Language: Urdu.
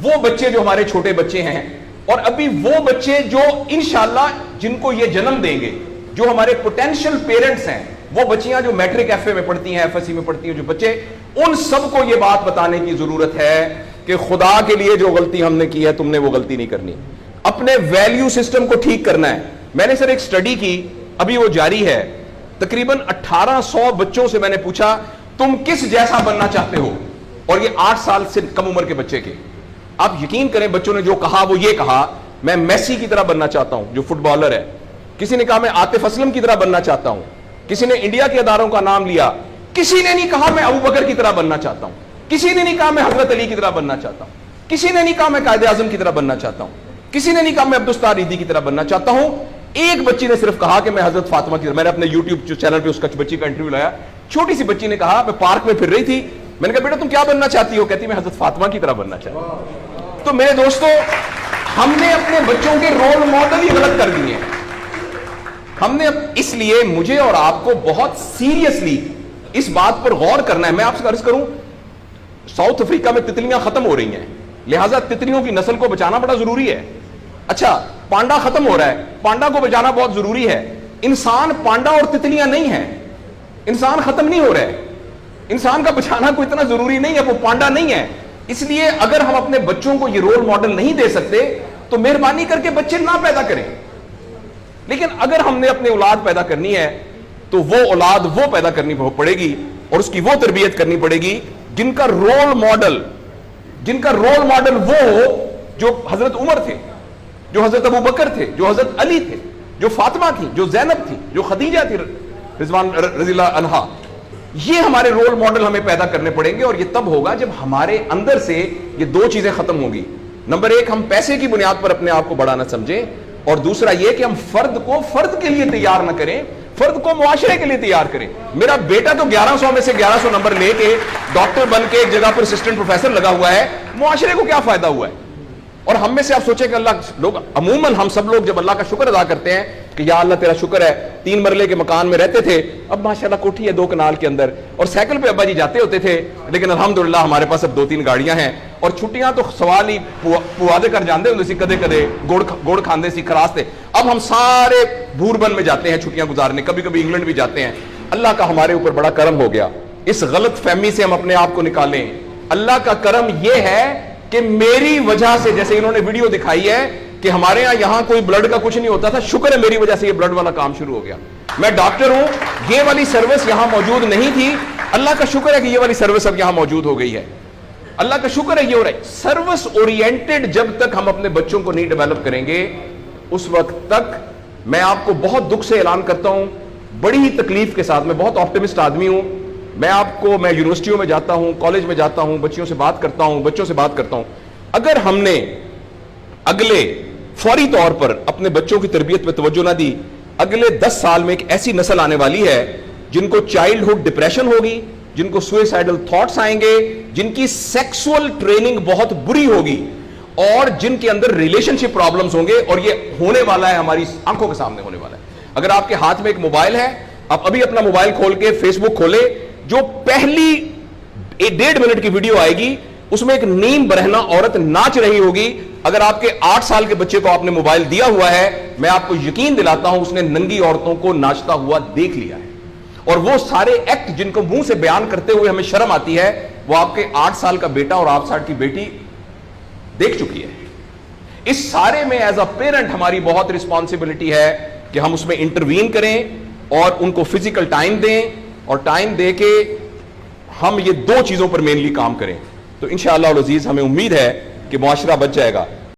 وہ بچے جو ہمارے چھوٹے بچے ہیں اور ابھی وہ بچے جو انشاءاللہ جن کو یہ جنم دیں گے, جو ہمارے پوٹینشیل پیرنٹس ہیں, وہ بچیاں جو میٹرک ایف اے میں پڑھتی ہیں, ایف ایس سی میں پڑھتی ہیں, جو بچے, ان سب کو یہ بات بتانے کی ضرورت ہے کہ خدا کے لیے جو غلطی ہم نے کی ہے تم نے وہ غلطی نہیں کرنی. اپنے ویلیو سسٹم کو ٹھیک کرنا ہے. میں نے سر ایک سٹڈی کی, ابھی وہ جاری ہے, تقریباً 1800 بچوں سے میں نے پوچھا تم کس جیسا بننا چاہتے ہو, اور یہ 8 سال سے کم عمر کے بچے کے. آپ یقین کریں بچوں نے جو کہا وہ یہ کہا میں میسی کی طرح بننا چاہتا ہوں جو فٹ بالر ہے, کسی نے کہا میں عاطف اسلم کی طرح بننا چاہتا ہوں, کسی نے انڈیا کے اداروں کا نام لیا, کسی نے نہیں کہا میں ابو بکر کی طرح بننا چاہتا ہوں, کسی نے نہیں کہا میں حضرت علی کی طرح بننا چاہتا ہوں, کسی نے نہیں کہا میں قائد اعظم کی طرح بننا چاہتا ہوں, کسی نے نہیں کہا میں عبدالستار ریدی کی طرح بننا چاہتا ہوں. ایک بچی نے صرف کہا کہ میں حضرت فاطمہ کی طرح. میں نے اپنے یوٹیوب چینل پہ اس بچی کا انٹرویو لایا, چھوٹی سی بچی نے کہا میں پارک میں پھر رہی تھی, میں نے کہا بیٹا تم کیا بننا چاہتی ہو, کہتی میں حضرت فاطمہ کی طرح بننا چاہتی ہوں. تو میرے دوستو ہم نے اپنے بچوں کے رول ماڈل ہی غلط کر دیے ہیں. ہم نے, اس لیے مجھے اور آپ کو بہت سیریسلی اس بات پر غور کرنا ہے. میں آپ سے عرض کروں, ساؤتھ افریقہ میں تتلیاں ختم ہو رہی ہیں, لہٰذا تتلیوں کی نسل کو بچانا بڑا ضروری ہے. اچھا پانڈا ختم ہو رہا ہے, پانڈا کو بچانا بہت ضروری ہے. انسان پانڈا اور تتلیاں نہیں ہیں, انسان ختم نہیں ہو رہا ہے, انسان کا بچانا کوئی اتنا ضروری نہیں ہے, وہ پانڈا نہیں ہے. اس لیے اگر ہم اپنے بچوں کو یہ رول ماڈل نہیں دے سکتے تو مہربانی کر کے بچے نہ پیدا کریں. لیکن اگر ہم نے اپنی اولاد پیدا کرنی ہے تو وہ اولاد وہ پیدا کرنی پڑے گی اور اس کی وہ تربیت کرنی پڑے گی جن کا رول ماڈل وہ ہو جو حضرت عمر تھے, جو حضرت ابو بکر تھے, جو حضرت علی تھے, جو فاطمہ تھی, جو زینب تھی, جو خدیجہ تھی رضوان رضی اللہ عنہا. یہ ہمارے رول ماڈل ہمیں پیدا کرنے پڑیں گے, اور یہ تب ہوگا جب ہمارے اندر سے یہ دو چیزیں ختم ہوں گی. نمبر 1, ہم پیسے کی بنیاد پر اپنے آپ کو بڑھانا سمجھیں, اور دوسرا یہ کہ ہم فرد کو فرد کے لیے تیار نہ کریں, فرد کو معاشرے کے لیے تیار کریں. میرا بیٹا تو 1100 میں سے 1100 نمبر لے کے ڈاکٹر بن کے ایک جگہ پر اسسٹنٹ پروفیسر لگا ہوا ہے, معاشرے کو کیا فائدہ ہوا ہے؟ اور ہم میں سے آپ سوچیں کہ اللہ لوگ, عموماً ہم سب لوگ جب اللہ کا شکر ادا کرتے ہیں کہ یا اللہ تیرا شکر ہے, 3 مرلے کے مکان میں رہتے تھے, اب ماشاءاللہ کوٹھی ہے 2 کنال کے اندر, اور سائیکل پہ ابا جی جاتے ہوتے تھے, لیکن الحمدللہ ہمارے پاس اب 2-3 گاڑیاں ہیں, اور چھٹیاں تو سوال ہی پوادے کر جاندے ہوندے سی, کدے کدے گوڑ کھاندے سی, خراستے. اب ہم سارے بھوربن میں جاتے ہیں چھٹیاں گزارنے, کبھی کبھی انگلینڈ بھی جاتے ہیں. اللہ کا ہمارے اوپر بڑا کرم ہو گیا. اس غلط فہمی سے ہم اپنے آپ کو نکالیں. اللہ کا کرم یہ ہے کہ میری وجہ سے, جیسے انہوں نے ویڈیو دکھائی ہے کہ ہمارے یہاں کوئی بلڈ کا کچھ نہیں ہوتا تھا, شکر ہے میری وجہ سے یہ بلڈ والا کام شروع ہو گیا. میں ڈاکٹر ہوں, یہ والی سروس یہاں موجود نہیں تھی, اللہ کا شکر ہے کہ یہ والی سروس اب یہاں موجود ہو گئی ہے. اللہ کا شکر ہے یہ ہو رہا ہے. سروس اورینٹڈ جب تک ہم اپنے بچوں کو نہیں ڈیولپ کریں گے, اس وقت تک میں آپ کو بہت دکھ سے اعلان کرتا ہوں, بڑی ہی تکلیف کے ساتھ, میں بہت آپٹمسٹ آدمی ہوں, میں یونیورسٹیوں میں جاتا ہوں, کالج میں جاتا ہوں, بچوں سے بات کرتا ہوں, اگر ہم نے اگلے فوری طور پر اپنے بچوں کی تربیت پہ توجہ نہ دی, اگلے 10 سال میں ایک ایسی نسل آنے والی ہے جن کو چائلڈہڈ ڈپریشن ہوگی, جن کو سوئسائڈل تھاٹس آئیں گے, جن کی سیکسول ٹریننگ بہت بری ہوگی, اور جن کے اندر ریلیشن شپ پرابلمز ہوں گے. اور یہ ہونے والا ہے, ہماری آنکھوں کے سامنے ہونے والا ہے. اگر آپ کے ہاتھ میں ایک موبائل ہے, آپ ابھی اپنا موبائل کھول کے فیس بک کھولے, جو پہلی 1.5 منٹ کی ویڈیو آئے گی اس میں ایک نیم برہنہ عورت ناچ رہی ہوگی. اگر آپ کے 8 سال کے بچے کو آپ نے موبائل دیا ہوا ہے, میں آپ کو یقین دلاتا ہوں اس نے ننگی عورتوں کو ناچتا ہوا دیکھ لیا ہے, اور وہ سارے ایکٹ جن کو منہ سے بیان کرتے ہوئے ہمیں شرم آتی ہے, وہ آپ کے 8 سال کا بیٹا اور 8 سال کی بیٹی دیکھ چکی ہے. اس سارے میں ایز اے پیرنٹ ہماری بہت رسپانسبلٹی ہے کہ ہم اس میں انٹروین کریں اور ان کو فزیکل ٹائم دیں, اور ٹائم دے کے ہم یہ 2 چیزوں پر مینلی کام کریں. تو انشاءاللہ العزیز ہمیں امید ہے کہ معاشرہ بچ جائے گا.